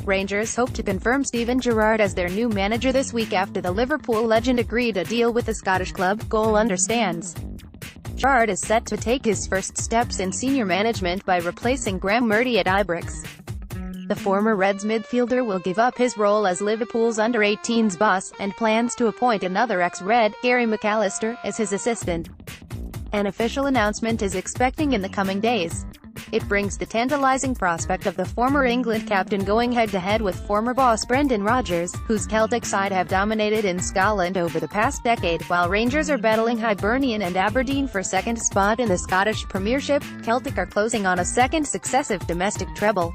Rangers hope to confirm Steven Gerrard as their new manager this week after the Liverpool legend agreed a deal with the Scottish club. Goal understands. Gerrard is set to take his first steps in senior management by replacing Graeme Murty at Ibrox. The former Reds midfielder will give up his role as Liverpool's under-18s boss, and plans to appoint another ex-Red, Graeme McAllister, as his assistant. An official announcement is expecting in the coming days. It brings the tantalising prospect of the former England captain going head-to-head with former boss Brendan Rodgers, whose Celtic side have dominated in Scotland over the past decade. While Rangers are battling Hibernian and Aberdeen for second spot in the Scottish Premiership, Celtic are closing on a second successive domestic treble.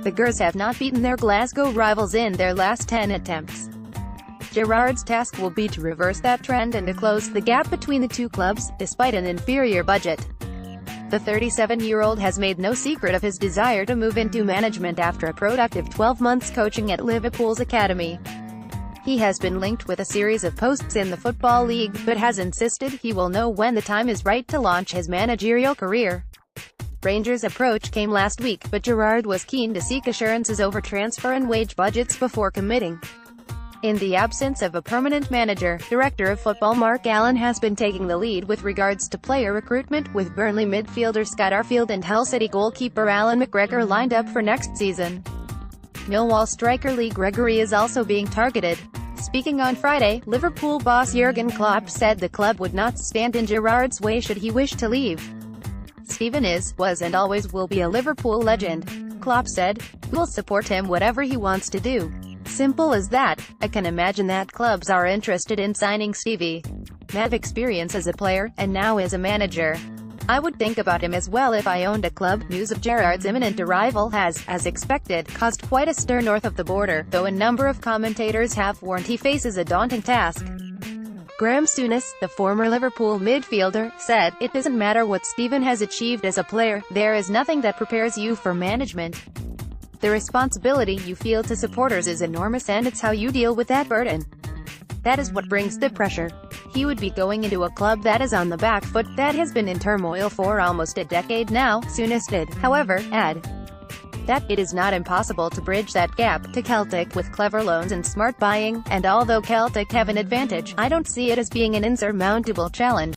The Gers have not beaten their Glasgow rivals in their last 10 attempts. Gerrard's task will be to reverse that trend and to close the gap between the two clubs, despite an inferior budget. The 37-year-old has made no secret of his desire to move into management after a productive 12 months coaching at Liverpool's academy. He has been linked with a series of posts in the Football League, but has insisted he will know when the time is right to launch his managerial career. Rangers' approach came last week, but Gerrard was keen to seek assurances over transfer and wage budgets before committing. In the absence of a permanent manager, Director of Football Mark Allen has been taking the lead with regards to player recruitment, with Burnley midfielder Scott Arfield and Hull City goalkeeper Alan McGregor lined up for next season. Millwall striker Lee Gregory is also being targeted. Speaking on Friday, Liverpool boss Jurgen Klopp said the club would not stand in Gerrard's way should he wish to leave. Steven was and always will be a Liverpool legend, Klopp said. We'll support him whatever he wants to do. Simple as that. I can imagine that clubs are interested in signing Stevie. Have experience as a player, and now as a manager. I would think about him as well if I owned a club. News of Gerrard's imminent arrival has, as expected, caused quite a stir north of the border, though a number of commentators have warned he faces a daunting task. Graham Souness, the former Liverpool midfielder, said, "It doesn't matter what Steven has achieved as a player, there is nothing that prepares you for management. The responsibility you feel to supporters is enormous, and it's how you deal with that burden. That is what brings the pressure." He would be going into a club that is on the back foot, that has been in turmoil for almost a decade now. Souness did, however, add that it is not impossible to bridge that gap to Celtic with clever loans and smart buying, and although Celtic have an advantage, I don't see it as being an insurmountable challenge.